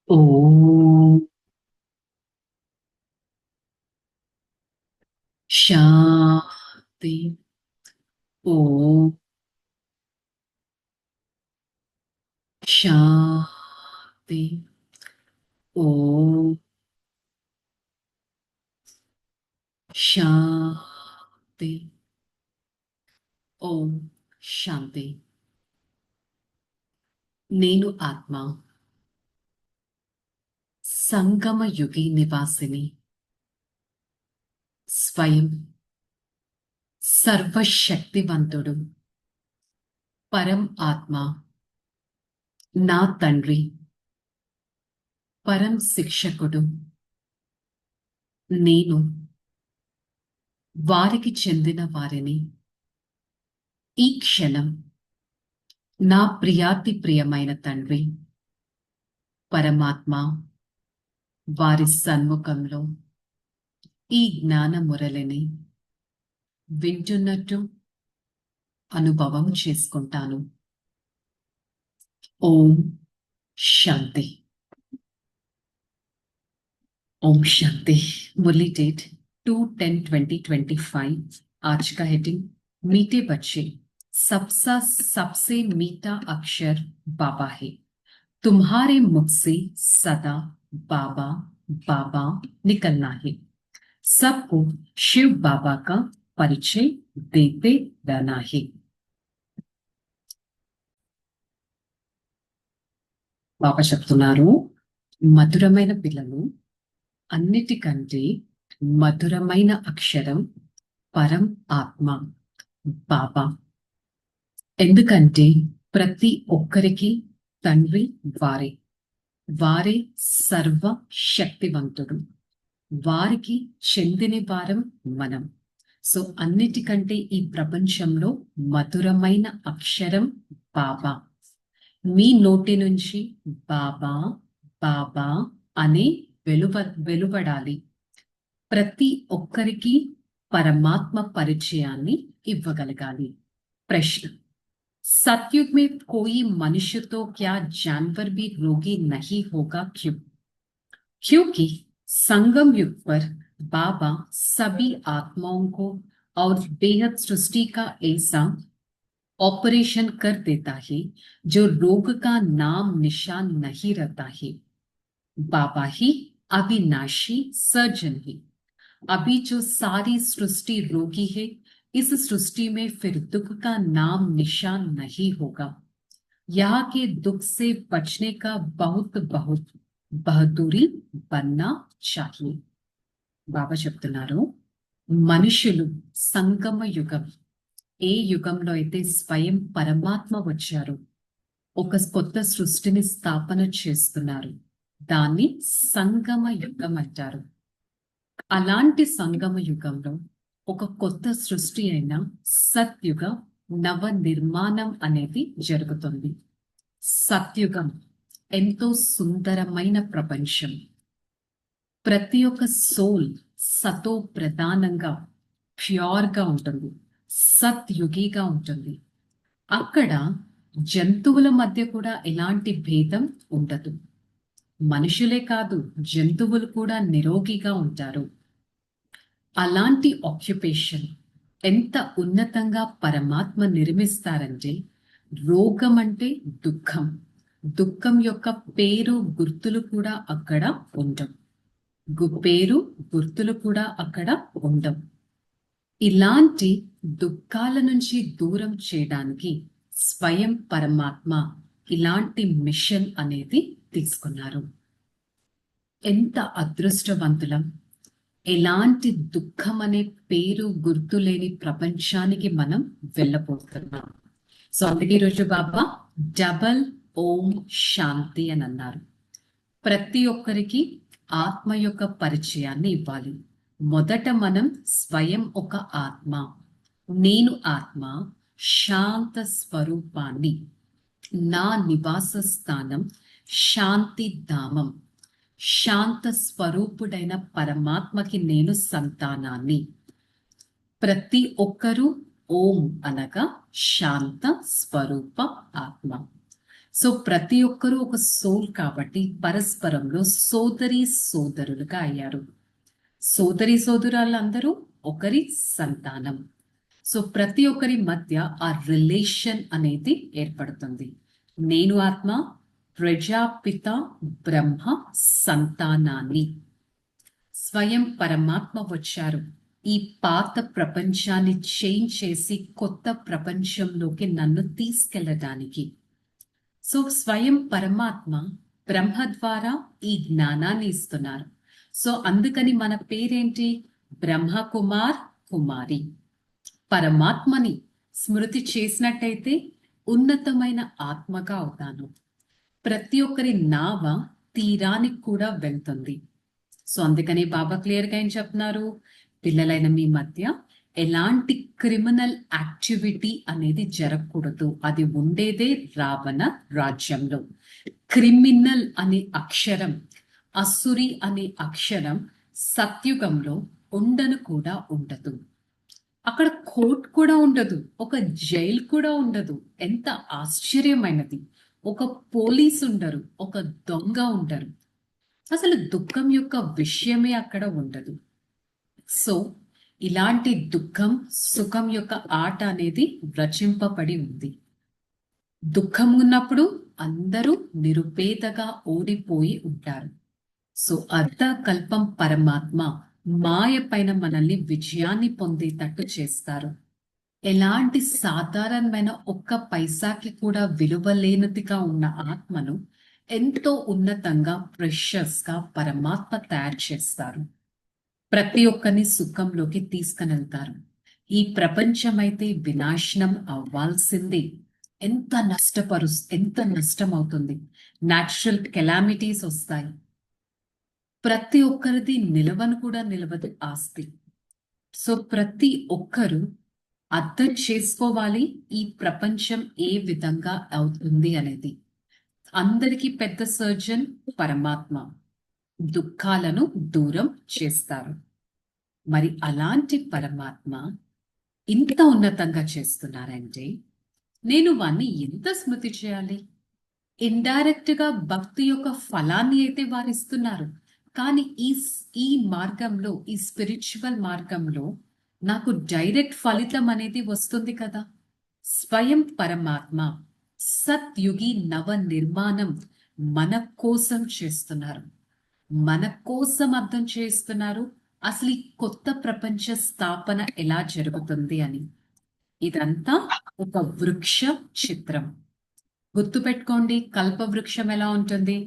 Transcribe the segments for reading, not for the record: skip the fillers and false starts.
ఓం శాంతి. ఓం శాంతి. ఓం శాంతి. ఓం శాంతి. నేను ఆత్మ, సంగమ యుగి నివాసిని, స్వయం సర్వశక్తివంతుడు, పరం ఆత్మ, నా తండ్రి, పరం శిక్షకుడు. నేను వారికి చెందిన వారిని ఈ క్షణం నా ప్రియాతి ప్రియమైన తండ్రి పరమాత్మ వారి సన్ముఖంలో ఈ జ్ఞాన మురళిని వింటున్నట్టు అనుభవం చేసుకుంటాను. ఓం శాంతి. ओम शांति। मुरली डेट 2/10/2025। आज का हेडिंग मीठे बच्चे, सबसे मीठा अक्षर बाबा है। तुम्हारे मुख से सदा बाबा बाबा निकलना है। सबको शिव बाबा का परिचय देते रहना है। బాబా చెప్తున్నారు, మధురమైన పిల్లలు, అన్నిటికంటే మధురమైన అక్షరం పరం ఆత్మ బాబా. ఎందుకంటే ప్రతి ఒక్కరికి తండ్రి వారే, వారే సర్వ శక్తివంతుడు, వారికి చెందిన వారం మనం. సో అన్నిటికంటే ఈ ప్రపంచంలో మధురమైన అక్షరం బాబా. మీ నోటి నుంచి బాబా బాబా అనే వెలువడాలి. ప్రతి ఒక్కరికి పరమాత్మ పరిచయాన్ని ఇవ్వగలగాలి. ప్రశ్న, सतयुग में कोई मनुष्य तो क्या जानवर भी रोगी नहीं होगा? क्यों? क्योंकि संगम युग पर बाबा सभी आत्माओं को और बेहद सृष्टि का ऐसा ऑपरेशन कर देता है जो रोग का नाम निशान नहीं रहता है। बाबा ही अविनाशी सर्जन है। अभी जो सारी सृष्टि रोगी है, इस सृष्टि में फिर दुख का नाम निशान नहीं होगा। यहाँ के दुख से बचने का बहुत बहुत बहादुरी बनना चाहिए। బాబా చెప్తున్నారు, మనుషులు సంగమ యుగం, ఏ యుగంలో అయితే స్వయం పరమాత్మ వచ్చారు, ఒక కొత్త సృష్టిని స్థాపన చేస్తున్నారు, దాన్ని సంగమ యుగం అంటారు. అలాంటి సంగమ యుగంలో ఒక కొత్త సృష్టి అయిన సత్యుగ నవ నిర్మాణం అనేది జరుగుతుంది. సత్యుగం ఎంతో సుందరమైన ప్రపంచం. ప్రతి ఒక్క సోల్ సతో ప్రధానంగా ప్యూర్గా ఉంటుంది, సత్యుగిగా ఉంటుంది. అక్కడ జంతువుల మధ్య కూడా ఎలాంటి భేదం ఉండదు. మనుషులే కాదు, జంతువులు కూడా నిరోగిగా ఉంటారు. అలాంటి ఆక్యుపేషన్ ఎంత ఉన్నతంగా పరమాత్మ నిర్మిస్తారంటే, రోగం అంటే దుఃఖం, దుఃఖం యొక్క పేరు గుర్తులు కూడా అక్కడ ఉండవు. పేరు గుర్తులు కూడా అక్కడ ఉండవు. ఇలాంటి దుఃఖాల నుంచి దూరం చేయడానికి స్వయం పరమాత్మ ఇలాంటి మిషన్ అనేది తీసుకున్నారు. ఎంత అదృష్టవంతులం! ఎలాంటి దుఃఖం అనే పేరు గుర్తు లేని ప్రపంచానికి మనం వెళ్ళబోతున్నాం. సో అందుకే ఈరోజు బాబా డబల్ ఓం శాంతి అని అన్నారు. ప్రతి ఒక్కరికి ఆత్మ యొక్క పరిచయాన్ని ఇవ్వాలి. మొదట మనం స్వయం ఒక ఆత్మ, నేను ఆత్మ, శాంత స్వరూపాన్ని, నా నివాస స్థానం శాంతి ధామం, శాంత స్వరూపుడైన పరమాత్మకి నేను సంతానాన్ని. ప్రతి ఒక్కరూ ఓం అనగా శాంత స్వరూప ఆత్మ. సో ప్రతి ఒక్కరూ ఒక సోల్ కాబట్టి పరస్పరంలో సోదరి సోదరులుగా అయ్యారు. సోదరి సోదరులందరూ ఒకరి సంతానం. సో ప్రతి ఒక్కరి మధ్య ఆ రిలేషన్ అనేది ఏర్పడుతుంది. నేను ఆత్మ ప్రజాపిత బ్రహ్మ సంతానాన్ని. స్వయం పరమాత్మ వచ్చారు ఈ పాత ప్రపంచాన్ని చేంజ్ చేసి కొత్త ప్రపంచంలోకి నన్ను తీసుకెళ్ళడానికి. సో స్వయం పరమాత్మ బ్రహ్మ ద్వారా ఈ జ్ఞానాన్ని ఇస్తున్నారు. సో అందుకని మన పేరేంటి? బ్రహ్మ కుమార్ కుమారి. పరమాత్మని స్మృతి చేసినట్టయితే ఉన్నతమైన ఆత్మగా అవుతాను. ప్రతి ఒక్కరి నావ తీరానికి కూడా వెళ్తుంది. సో అందుకని బాబా క్లియర్ గా ఏం చెప్తున్నారు? పిల్లలైన మీ మధ్య ఎలాంటి క్రిమినల్ యాక్టివిటీ అనేది జరగకూడదు. అది ఉండేదే రావణ రాజ్యంలో. క్రిమినల్ అనే అక్షరం, అసురి అనే అక్షరం సత్యుగంలో ఉండను కూడా ఉండదు. అక్కడ కోర్ట్ కూడా ఉండదు, ఒక జైలు కూడా ఉండదు. ఎంత ఆశ్చర్యమైనది! ఒక పోలీస్ ఉండరు, ఒక దొంగ ఉండరు. అసలు దుఃఖం యొక్క విషయమే అక్కడ ఉండదు. సో ఇలాంటి దుఃఖం సుఖం యొక్క ఆట అనేది రచింపబడి ఉంది. దుఃఖం ఉన్నప్పుడు అందరూ నిరుపేదగా ఓడిపోయి ఉంటారు. సో అర్ధకల్పం పరమాత్మ మాయ పైన మనల్ని విజయాన్ని పొందేటట్టు చేస్తారు. ఎలాంటి సాధారణమైన ఒక్క పైసాకి కూడా విలువ లేనిదిగా ఉన్న ఆత్మను ఎంతో ఉన్నతంగా ప్రెషస్ గా పరమాత్మ తయారు చేస్తారు. ప్రతి ఒక్కరిని సుఖంలోకి తీసుకునెళ్తారు. ఈ ప్రపంచం అయితే వినాశనం అవ్వాల్సిందే. ఎంత నష్టం అవుతుంది. న్యాచురల్ కెలామిటీస్ వస్తాయి. ప్రతి ఒక్కరిది నిలవను కూడా నిలవదు ఆస్తి. సో ప్రతి ఒక్కరు అర్థం చేసుకోవాలి ఈ ప్రపంచం ఏ విధంగా అవుతుంది అనేది. అందరికీ పెద్ద సర్జన్ పరమాత్మ. దుఃఖాలను దూరం చేస్తారు. మరి అలాంటి పరమాత్మ ఇంత ఉన్నతంగా చేస్తున్నారంటే నేను వాణ్ణి ఎంత స్మృతి చేయాలి? ఇండైరెక్ట్ గా భక్తి యొక్క ఫలాన్ని అయితే వారు ఇస్తున్నారు. కానీ ఈ మార్గంలో, ఈ స్పిరిచువల్ మార్గంలో నాకు డైరెక్ట్ ఫలితం అనేది వస్తుంది కదా. స్వయం పరమాత్మ సత్యుగి నవ నిర్మాణం మన కోసం చేస్తున్నారు. మన కోసం అర్థం చేస్తున్నారు అసలు ఈ కొత్త ప్రపంచ స్థాపన ఎలా జరుగుతుంది అని. ఇదంతా ఒక వృక్ష చిత్రం. గుర్తుపెట్టుకోండి, కల్పవృక్షం ఎలా ఉంటుంది?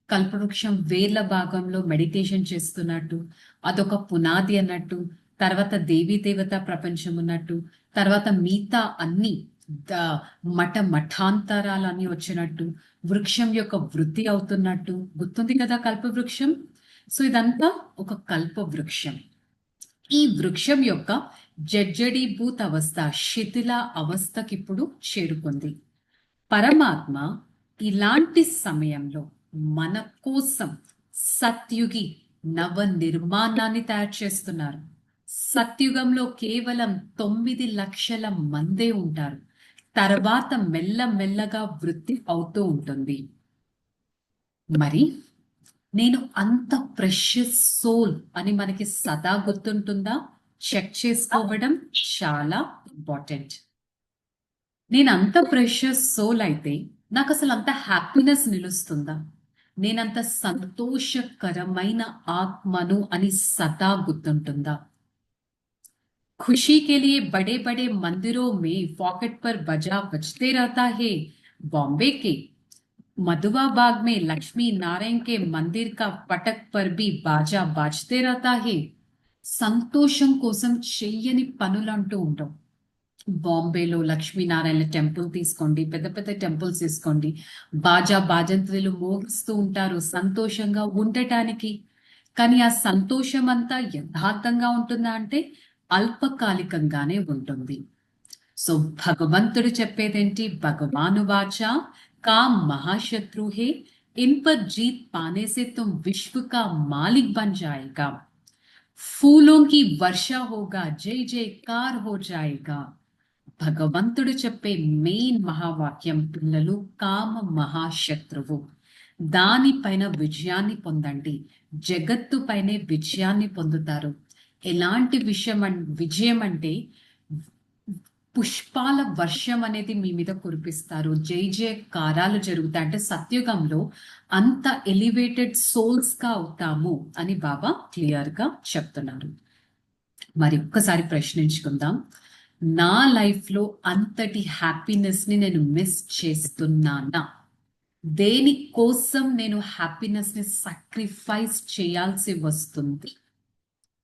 కల్పవృక్షం వేర్ల భాగంలో మెడిటేషన్ చేస్తున్నట్టు, అదొక పునాది అన్నట్టు, తర్వాత దేవీ దేవత ప్రపంచం ఉన్నట్టు, తర్వాత మిగతా అన్ని మఠాంతరాలన్నీ వచ్చినట్టు, వృక్షం యొక్క వృద్ధి అవుతున్నట్టు. గుర్తుంది కదా కల్పవృక్షం? సో ఇదంతా ఒక కల్ప వృక్షం. ఈ వృక్షం యొక్క జడ్జడీభూత అవస్థ, శిథిల అవస్థకి ఇప్పుడు చేరుకుంది. పరమాత్మ ఇలాంటి సమయంలో మన కోసం సత్యుగి నవ నిర్మాణాన్ని తయారు చేస్తున్నారు. సత్యుగంలో కేవలం 9 లక్షల మందే ఉంటారు. తర్వాత మెల్లమెల్లగా వృద్ధి అవుతూ ఉంటుంది. మరి నేను అంత ప్రెషియస్ సోల్ అని మనకి సదా గుర్తుంటుందా? చెక్ చేసుకోవడం చాలా ఇంపార్టెంట్. నేను అంత ప్రెషియస్ సోల్ అయితే నాకు అసలు అంత హ్యాపీనెస్ నిలుస్తుందా? నేనంత సంతోషకరమైన ఆత్మను అని సదా గుర్తుంటుందా? खुशी के लिए बड़े बड़े मंदिरों में पॉकेट पर बजा बजते रहता है। बॉम्बे के मधुआ बाग में लक्ष्मी नारायण के मंदिर का पटक पर भी बाजा बाजते रहता है। సంతోషం కోసం చెయ్యని పనులంటూ ఉండవు. బాంబేలో లక్ష్మీనారాయణ టెంపుల్ తీసుకోండి, పెద్ద పెద్ద టెంపుల్స్ తీసుకోండి, బాజా బాజంత్రులు మోగిస్తూ ఉంటారు సంతోషంగా ఉండటానికి. కానీ ఆ సంతోషం అంతా యథార్థంగా ఉంటుందా అంటే అల్పకాలికంగానే ఉంటుంది. సో భగవంతుడు చెప్పేదేంటి? భగవాను వాచ కామ్ మహాశత్రు హే, ఇన్ పర్ జీత్ పానే సే తుమ్ విశ్వ కా మాలిక్ బన్ జాయేగా. फूलों की वर्षा होगा, जय जयकार हो जाएगा। భగవంతుడు చెప్పే మెయిన్ మహావాక్యం పిల్లలు, కామ మహాశత్రువు. దానిపైన విజయాన్ని పొందండి. జగత్తు పైనే విజయాన్ని పొందుతారు. ఎలాంటి విజయం అంటే పుష్పాల వర్షం అనేది మీ మీద కురిపిస్తారు. జై జయకారాలు జరుగుతాయి. అంటే సత్యుగంలో అంత ఎలివేటెడ్ సోల్స్ గా అవుతాము అని బాబా క్లియర్ గా చెప్తున్నారు. మరి ఒక్కసారి ప్రశ్నించుకుందాం, నా లైఫ్ లో అంతటి హ్యాపీనెస్ ని నేను మిస్ చేస్తున్నానా? దేని కోసం నేను హ్యాపీనెస్ ని సాక్రిఫైస్ చేయాల్సి వస్తుంది?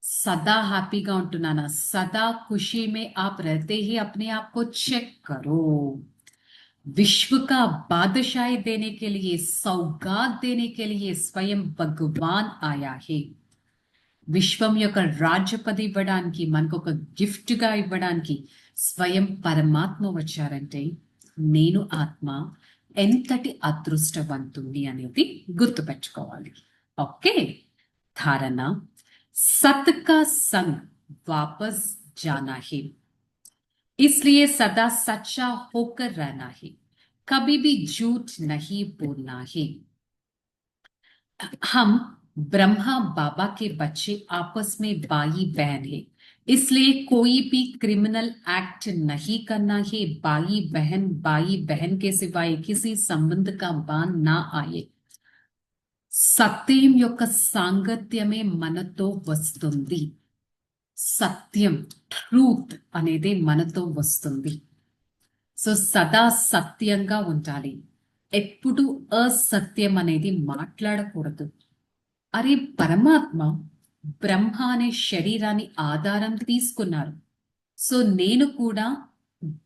सदा हैप्पीగా ఉంటున్నానా? सदा खुशी में आप रहते ही अपने आप को चेक करो. विश्व का बादशाही देने के लिए, सौगात देने के लिए स्वयं भगवान आया है. విశ్వం యొక్క రాజ్యపది ఇవ్వడానికి, మనకు ఒక గిఫ్ట్ గా ఇవ్వడానికి స్వయం పరమాత్మ వచ్చారంటే నేను ఆత్మ ఎంతటి అదృష్టవంతుని అనేది గుర్తుపెట్టుకోవాలి. ఓకే, ధారణ, सत का संग वापस जाना है, इसलिए सदा सच्चा होकर रहना है, कभी भी झूठ नहीं बोलना है. हम ब्रह्मा बाबा के बच्चे आपस में भाई बहन है, इसलिए कोई भी क्रिमिनल एक्ट नहीं करना है. भाई बहन के सिवाय किसी संबंध का बान ना आए. సత్యం యొక్క సాంగత్యమే మనతో వస్తుంది. సత్యం, ట్రూత్ అనేది మనతో వస్తుంది. సో సదా సత్యంగా ఉండాలి. ఎప్పుడు అసత్యం అనేది మాట్లాడకూడదు. అరే, పరమాత్మ బ్రహ్మ అనే శరీరాన్ని ఆధారం తీసుకున్నారు. సో నేను కూడా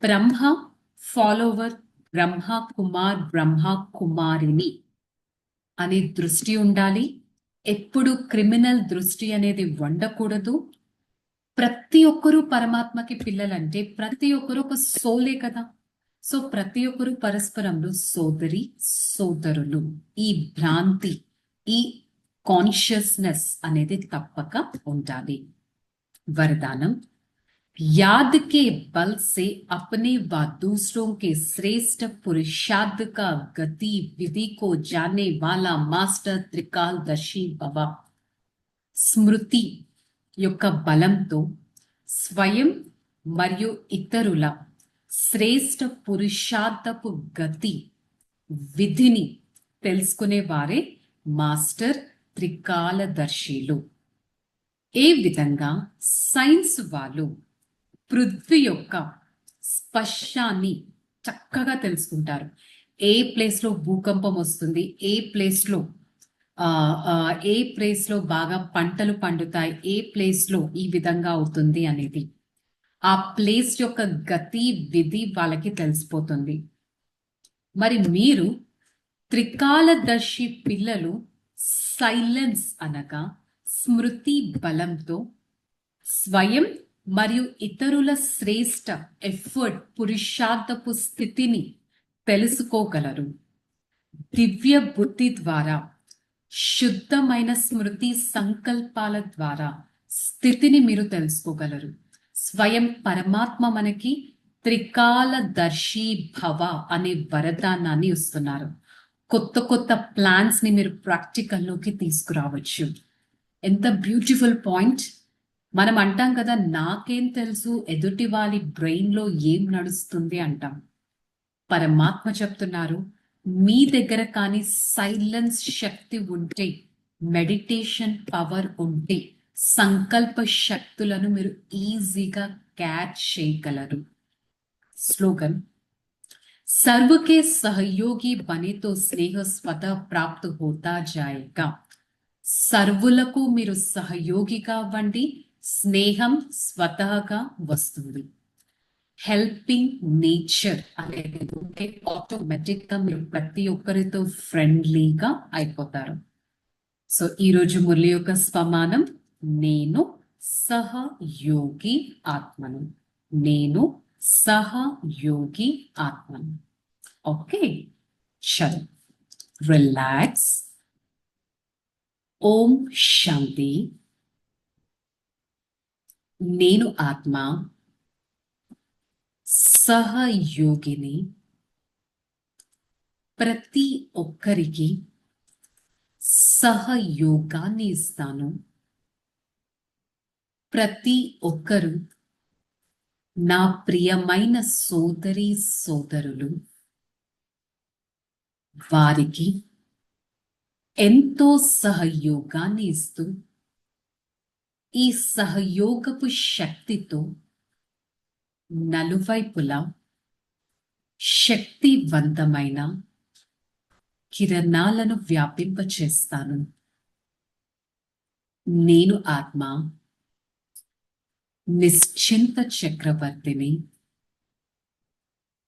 బ్రహ్మ ఫాలోవర్, బ్రహ్మ కుమార్, బ్రహ్మ కుమారిని అనే దృష్టి ఉండాలి. ఎప్పుడు క్రిమినల్ దృష్టి అనేది ఉండకూడదు. ప్రతి ఒక్కరూ పరమాత్మకి పిల్లలంటే ప్రతి ఒక్కరు ఒక సోలే కదా. సో ప్రతి ఒక్కరు పరస్పరంలో సోదరి సోదరులు. ఈ భ్రాంతి, ఈ కాన్షియస్నెస్ అనేది తప్పక ఉండాలి. వరదానం, याद के बल से अपने व दूसरों के श्रेष्ठ पुरुषार्थ का गति विधि को जानने वाला मास्टर त्रिकालदर्शी भव. స్మృతి యొక్క బలంతో స్వయం మరియు ఇతరుల శ్రేష్ఠ పురుషార్థపు గతి విధిని తెలుసుకునే వారే మాస్టర్ త్రికాలదర్శిలు. ఏ విధంగా సైన్స్ వాళ్ళు పృథ్వీ యొక్క స్పర్శాన్ని చక్కగా తెలుసుకుంటారు. ఏ ప్లేస్ లో భూకంపం వస్తుంది, ఏ ప్లేస్ లో బాగా పంటలు పండుతాయి, ఏ ప్లేస్ లో ఈ విధంగా అవుతుంది అనేది ఆ ప్లేస్ యొక్క గతి విధి వాళ్ళకి తెలిసిపోతుంది. మరి మీరు త్రికాలదర్శి పిల్లలు సైలెన్స్ అనగా స్మృతి బలంతో స్వయం మరియు ఇతరుల శ్రేష్ఠ ఎఫర్ట్ పురుషార్థపు స్థితిని తెలుసుకోగలరు. దివ్య బుద్ధి ద్వారా, శుద్ధమైన స్మృతి సంకల్పాల ద్వారా స్థితిని మీరు తెలుసుకోగలరు. స్వయం పరమాత్మ మనకి త్రికాలదర్శి భవ అనే వరదానాన్ని ఇస్తున్నారు. కొత్త కొత్త ప్లాన్స్ ని మీరు ప్రాక్టికల్లోకి తీసుకురావచ్చు. ఎంత బ్యూటిఫుల్ పాయింట్. మనం అంటాం కదా, నాకేం తెలుసు ఎదుటి వాళ్ళ బ్రెయిన్ లో ఏం నడుస్తుంది అంటాం. పరమాత్మ చెప్తున్నారు, మీ దగ్గర కానీ సైలెన్స్ శక్తి ఉంటే, మెడిటేషన్ పవర్ ఉంటే సంకల్ప శక్తులను మీరు ఈజీగా క్యాచ్ చేయగలరు. స్లోగన్, सर्व के सहयोगी बने तो स्नेह स्वतः प्राप्त होता जाएगा. సర్వులకు మీరు సహయోగిగా అవ్వండి, స్నేహం స్వతహగా వస్తుంది. హెల్పింగ్ నేచర్ అనేది ఉంటే ఆటోమేటిక్ గా మీరు ప్రతి ఒక్కరితో ఫ్రెండ్లీగా అయిపోతారు. సో ఈరోజు మురళి యొక్క స్వమానం, నేను సహయోగి ఆత్మను. నేను సహయోగి ఆత్మను. ఓకే, చలో రిలాక్స్. ఓం శాంతి. నేను ఆత్మ సహయోగిని ప్రతి ఒక్కరికి సహయోగాన్ని ఇస్తాను. ప్రతి ఒక్కరు నా ప్రియమైన సోదరి సోదరులు. వారికి ఎంతో సహయోగాన్ని ఇస్తూ ఈ సహయోగపు శక్తితో నలువైపులా శక్తివంతమైన కిరణాలను వ్యాపింపచేస్తాను. నేను ఆత్మ నిశ్చింత చక్రవర్తిని,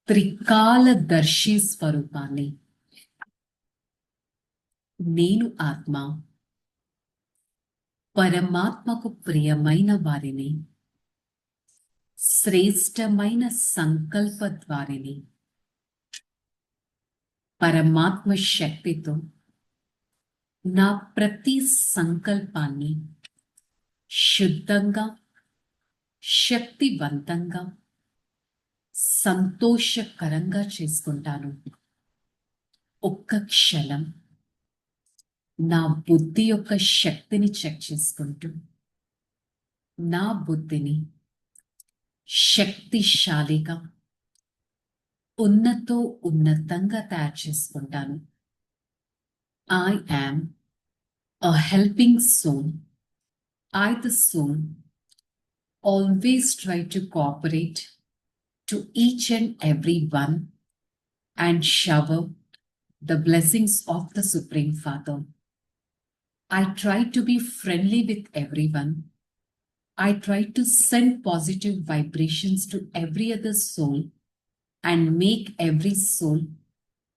త్రికాలదర్శి స్వరూపాన్ని. నేను ఆత్మ పరమాత్మకు ప్రియమైన వారిని, శ్రేష్టమైన సంకల్ప ద్వారిని. పరమాత్మ శక్తితో నా ప్రతి సంకల్పాన్ని శుద్ధంగా, శక్తివంతంగా, సంతోషకరంగా చేసుకుంటాను. ఒక్క క్షణం నా బుద్ధి యొక్క శక్తిని చెక్ చేసుకుంటూ నా బుద్ధిని శక్తిశాలిగా, ఉన్నతంగా తయారు చేసుకుంటాను. I am a helping soul. I, the soul, always try to cooperate to each and every one and shower the blessings of the Supreme Father. I try to be friendly with everyone. I try to send positive vibrations to every other soul and make every soul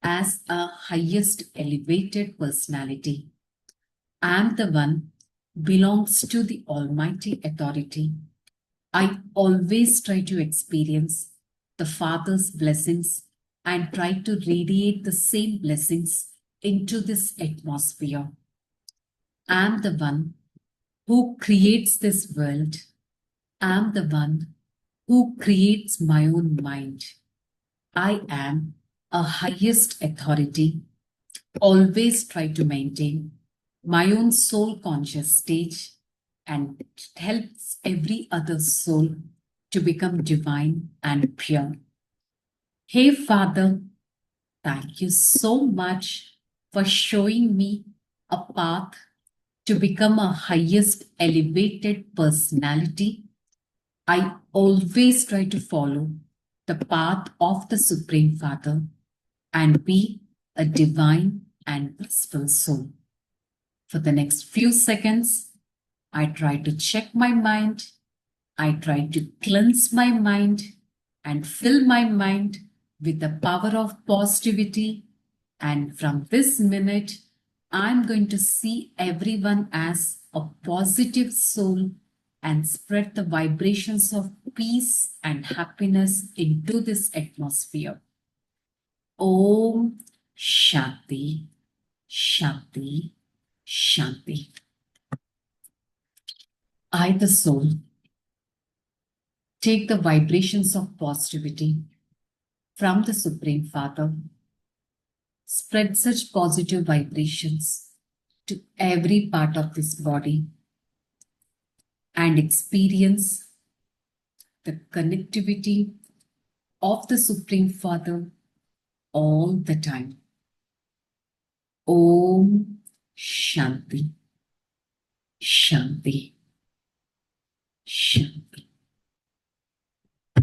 as a highest elevated personality. I am the one belongs to the Almighty Authority. I always try to experience the Father's blessings and try to radiate the same blessings into this atmosphere. I am the one who creates this world. I am the one who creates my own mind. I am a highest authority. Always try to maintain my own soul conscious stage and helps every other soul to become divine and pure. Hey Father, thank you so much for showing me a path to become a highest elevated personality. I always try to follow the path of the Supreme Father and be a divine and blissful soul. For the next few seconds, I try to check my mind. I try to cleanse my mind and fill my mind with the power of positivity. And from this minute, I'm going to see everyone as a positive soul and spread the vibrations of peace and happiness into this atmosphere. Om Shanti, Shanti, Shanti. I, the soul, take the vibrations of positivity from the Supreme Father, spread such positive vibrations to every part of this body, and experience the connectivity of the Supreme Father all the time. Om Shanti, Shanti, Shanti.